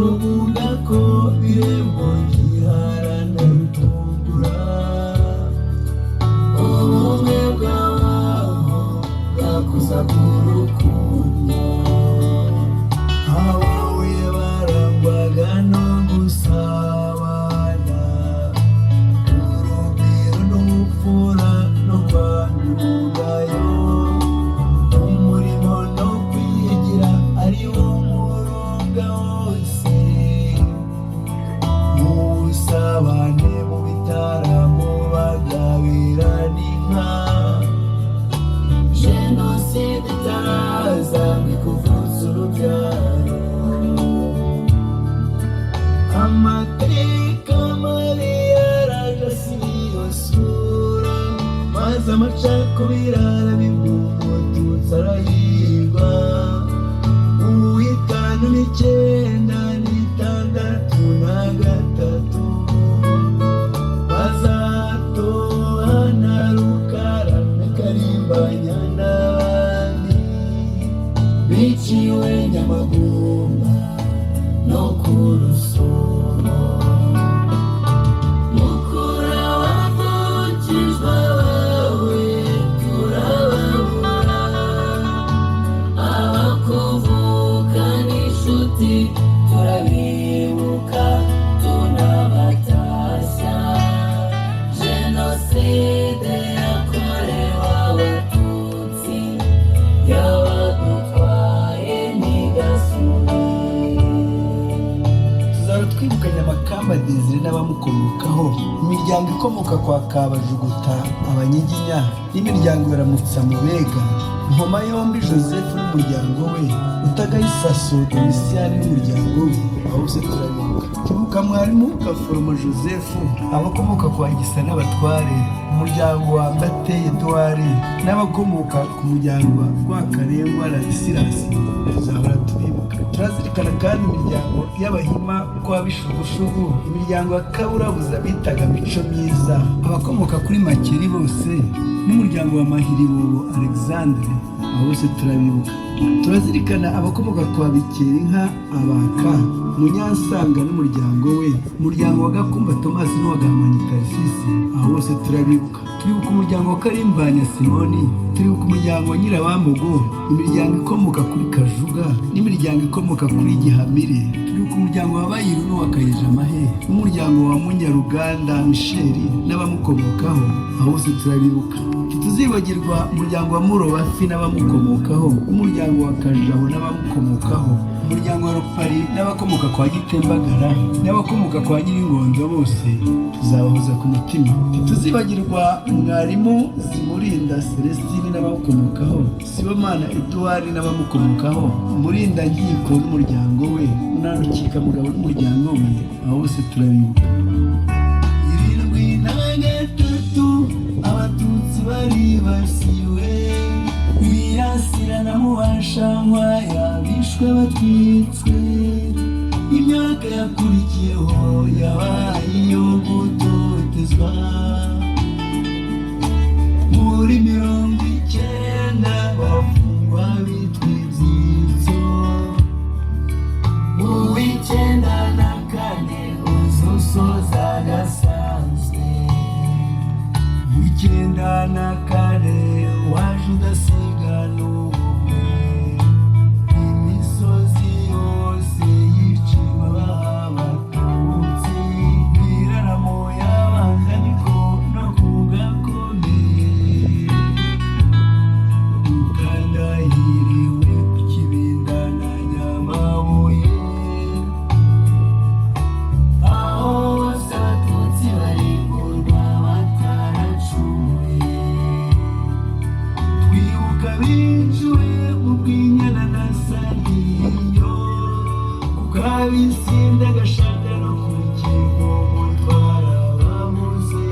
kuvuga ko birembo giharana rutungura ubumwe bw'abantu bwakuza ku rukundo abawe barangwaga no gusabana urugwiro n'ubupfura no kwandurayo umurimo no kwigira ari wo murunga wose mu busabane mu bitaramo bagabirana inka jenoside itaraza ngo ikuvutse urubyaro amateka mabi yaraje asiyo sura maze amacakubiri arabimumututsi arahirwa uw'itanu n'icyenda n'itandatu na gatatu bazatohana Rukara na Karimbanya n'abandi biciwe Nyamagumba no ku Rusumo mukura wavukijwe abawe turababura abakuvuka n'inshuti turabibuka tunabatashya jenoside yakorewe abatutsi yabadutwaye ntigasubire tuzaba twibukanya Makamba Desire n'abamukomokaho imiryango ikomoka kwa Kabajuguta Abanyiginya n'imiryango ibaramutsa mu Bega Nkoma yombi Joseph n'umuryango we Utagayisaso Domisiyani n'umuryango we bose turabibuka kibuka mwarimu Gaforomo Joseph abakomoka kwa Gisa n'abatware umuryango wa Mbate Edouard n'abakomoka ku muryango wa Rwakarengwa Ladislas tuzahora tubibuka turazirikana kandi imiryango y'Abahima kwa Bishugushugu imiryango ya Kaburabuza bitaga Mico Myiza abakomoka kuri Makeri bose n'umuryango wa Mahiribobo Alexandre bose turabibuka turazirikana abakomoka kwa Bikerinka Abaka Munyansanga n'umuryango we umuryango wa Gakumba Thomas n'uwa Gahamanyi Tarsisi bose turabibuka turibuka umuryango wa Karimbanya Simoni turibuka umuryango wa Nyirabambogo imiryango ikomoka kuri Kajuga n'imiryango ikomoka kuri Gihamire turibuka umuryango wa Bayiru n'uwa Kayijamahe n'umuryango wa Munyaruganda Michel n'abamukomokaho bose turabibuka tuzibagirwa umuryango wa Murobafi n'abamukomokaho umuryango wa Kajaho n'abamukomokaho umuryango wa Rupari n'abakomoka kwa Gitembagara n'abakomoka kwa Nyiringondo bose tuzabahoza ku mutima tuzibagirwa mwarimu Zimurinda Celestine n'abamukomokaho Sibomana Edouard n'abamukomokaho Murinda Nkiko n'umuryango we Munanukika Mugabo n'umuryango we bose turabibuka irindwi na gatatu abatutsi baribasiwe wiyasirana mu bashankwa yabishwe batwitswe imyaka yakurikiyeho yabaye iyo gutotezwa muri 90 bafungwa bitwa ibyitso mu 94 uzusoza gasanzwe mu 94 waje udasiga n'ubumwe imisozi yose yiciwe abatutsi biraramo y'abanganiko no ku Gakomeye ukandahiriwe ku Kibinda na Nyamabuye aho bose abatutsi barimburwa bataracumuye twibuka binjiwe mu Bwinyana na Saniyo kuko abisinda Gashanda no ku Kivumu twarababuze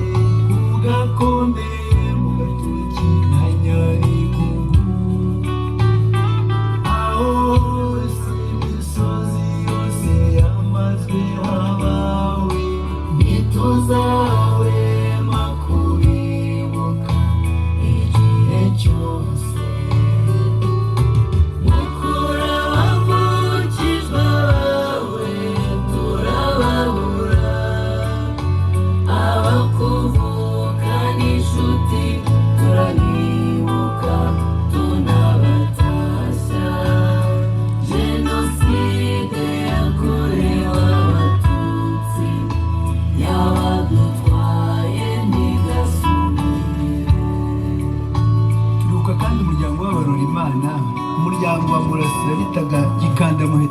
ku Gakomeye mu Gatoki na Nyarigugu aho hose imisozi yose yamazwe abawe ntituzahwema kubibuka igihe cyose mukura wavukijwe abawe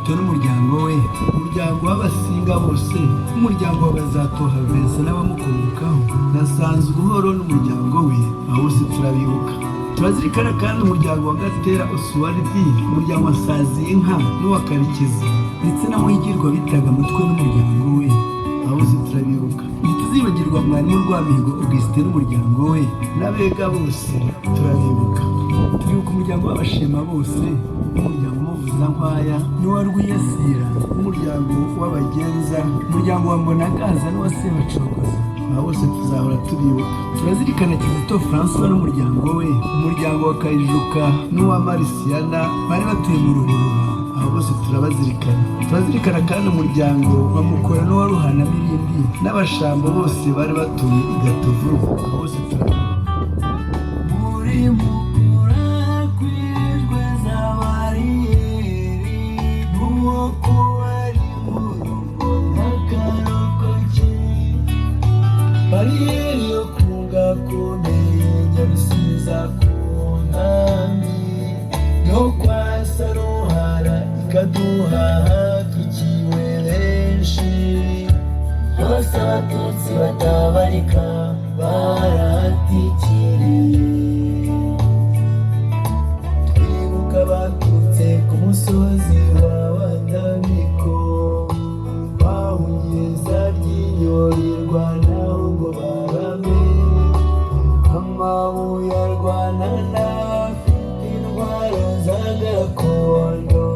Kizito n'umuryango we, umuryango w'Abasinga bose, umuryango w'Abazatoha Vincent n'abamukomokaho, na Sanzubuhoro n'umuryango we, abo bose turabibuka. Turazirikana kandi umuryango wa Gatera Oswald, umuryango wa Saziyinka n'uwa Karekezi, ndetse na Muhigirwa bitaga Mutwe n'umuryango we, abo bose turabibuka. Ntituzibagirwa Mwalimu Rwamihigo Augustin n'umuryango we, n'Abega bose turabibuka. Turibuka umuryango w'Abashema bose, umuryango w'Umuvuzankwaya n'uwa Rwiyasira, umuryango w'Abagenza, umuryango wa Mbonagaza n'uwa Sebacogoza, abo bose tuzahora tubibuka. Turazirikana Kizito François n'umuryango we, umuryango wa Kayijuka n'uwa Marisiana bari batuye mu Ruhurura, abo bose turabazirikana. Turazirikana kandi umuryango wa Mukora n'uwa Ruhanamirindi n'Abashambo bose bari batuye i Gatovu, abo bose turabibuka. Bariyeri yo kungakomeye Nyarusiza ku nkambi no kwa Saruhara ikaduha tukiwe benshi, bose Abatutsi batabarika barahatikiriye. Twibuka Abatutsi ku musozi wa Wadamiko, bahungiye Zaryinyo rirwanaho ngo barame, amabuye arwana n'abafite intwaro za gakondo,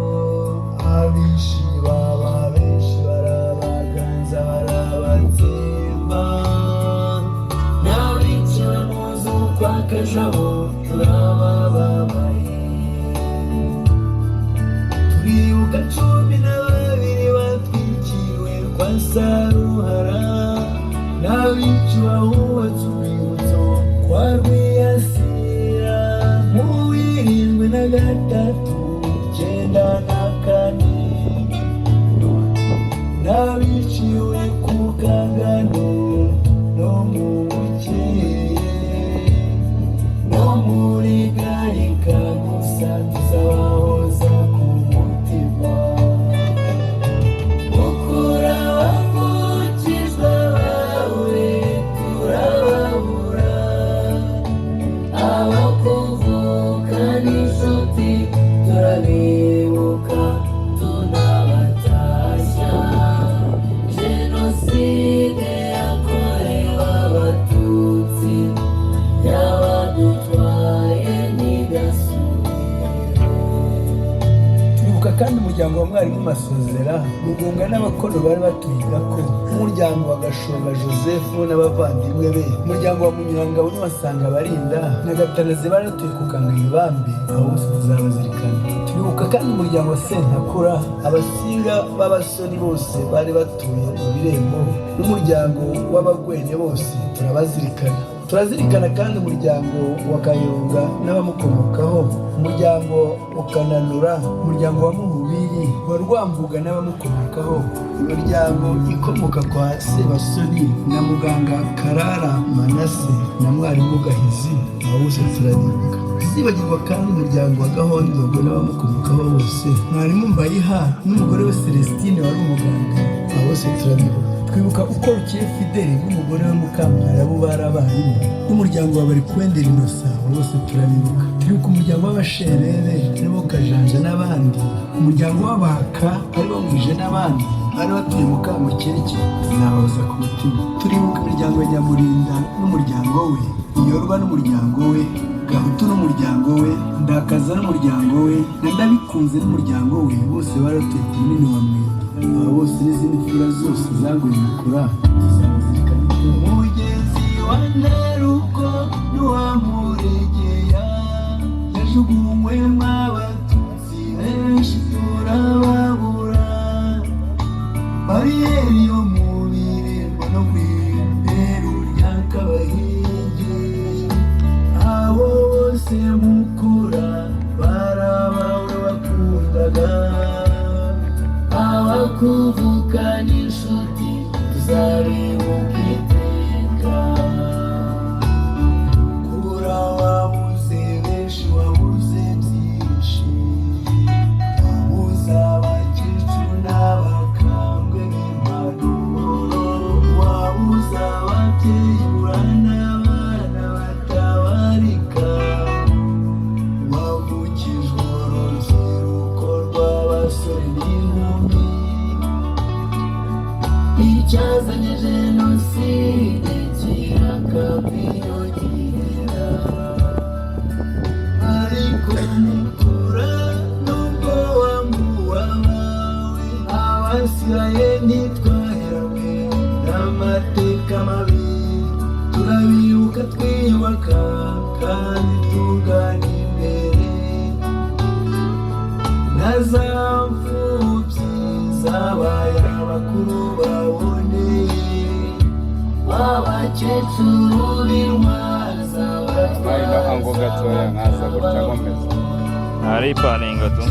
abishi baba benshi barabaganza barabatsemba, n'abiciwe mu nzu kwa Kajabo turabababaye. Turibuka 12 batwikiriwe kwa Saruhara, n'abiciwe ahubatse urwibutso kwa Rwiyasira mu 1994, n'abiciwe ku Kagano no mu Bukeye no muri Galika, gusa tuzabahoza ku mutima. Ukura abavukizwa bawe turababura, abakuvuka n'inshuti turabibuka tunabatashya. Jenoside yakorewe Abatutsi yabadutwaye ntigasubire. Turibuka kandi umuryango wa Mwalimu Masozera, Rugunga n'abakono bari batuye Gako, umuryango wa Gashonga Joseph n'abavandimwe be, umuryango wa Munyurangabo n'uwasanga Barinda na Gatanazi bari batuye ku Kangayibambe, abo bose tuzabazirikana. Turibuka kandi umuryango wa Sentakura, Abasinga b'Abasoni bose bari batuye mu Birembo, n'umuryango w'Abagwene bose turabazirikana. Turazirikana kandi umuryango wa Kayonga n'abamukomokaho, umuryango wa Kananura, umuryango wa Muhubiri, wa Rwambuga n'abamukomokaho, imiryango ikomoka kwa Sebasoni na Muganga Karara Manase na Mwalimu Gahizi, abo bose turabibuka. Sibagirwa kandi umuryango wa Gahondongo n'abamukomokaho bose, Mwalimu Mbayiha n'umugore we Celestine wari umuganga, abo bose turabibuka. Twibuka uko Rukiye Fidele n'umugore we Mukamwarabu bari abarimu, n'umuryango wa Barikwendera Innocent, abo bose turabibuka. Turibuka umuryango w'Abasherere aribo Kajanja n'abandi, umuryango w'Abaka aribo Mwije n'abandi bari batuye mu Kamukeke, tuzabahoza ku mutima. Turibuka imiryango ya Nyamurinda n'umuryango we, Iyorwa n'umuryango we, Gahutu n'umuryango we, Ndakaza n'umuryango we, na Ndabikunze n'umuryango we, bose bari batuye ku Munini wa Mwendo. Aba bose n'izindi mfura zose zaguye Mukura tuzabazirikana. Umugezi wa Ntaruko n'uwa Muregeya yajugunywemo Abatutsi benshi turababura, bariyeri yo mu Birembo no kw'Imperu rya Kabahenge, abo bose Mukura barabawe bakundaga, abakuvuka n'inshuti tuzabibuka iteka. Kura wabuze benshi, wabuze byinshi, wabuze abakecuru icyazanye jenoside kirakabiyongera, ariko mukura nubwo wamuwe abawe, abasigaye ntitwaheranwe n'amateka mabi, turabibuka twiyubaka kandi tugana imbere, na za mfubyi zabaye abakuru baboneye, abakecuru b'intwaza aho gatoya nkaza gutya nkomeza aripaninga tu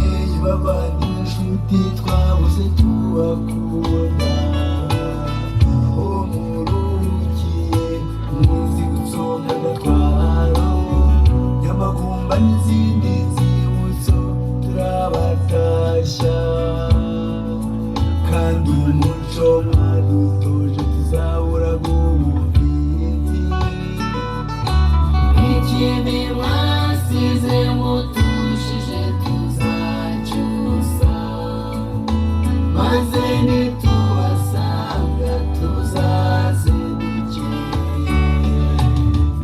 babana inshuti twabuze tubakunda, aho murukiye mwizibutso n'agatwaro, nyamagumba n'izindi nzibutso turabatashya, kandi umuco mwadutoje tuzabura gubuhinzi, ikibi mwasize mutushije tuzacyusa, maze nitubasanga tuzaze dukeye,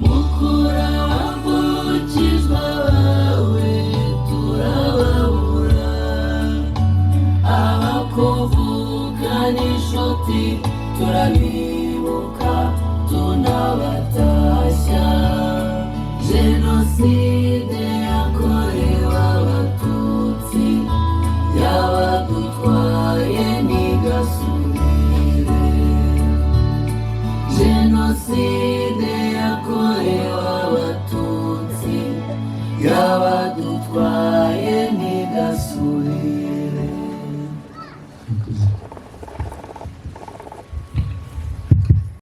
mukura wavukijwe abawe turababura, abakuvuka n'inshuti turabibuka tunabatashya, jenoside yakorewe abatutsi yabadutwaye ntigasubire, jenoside yakorewe abatutsi yabadutwaye ntigasubire.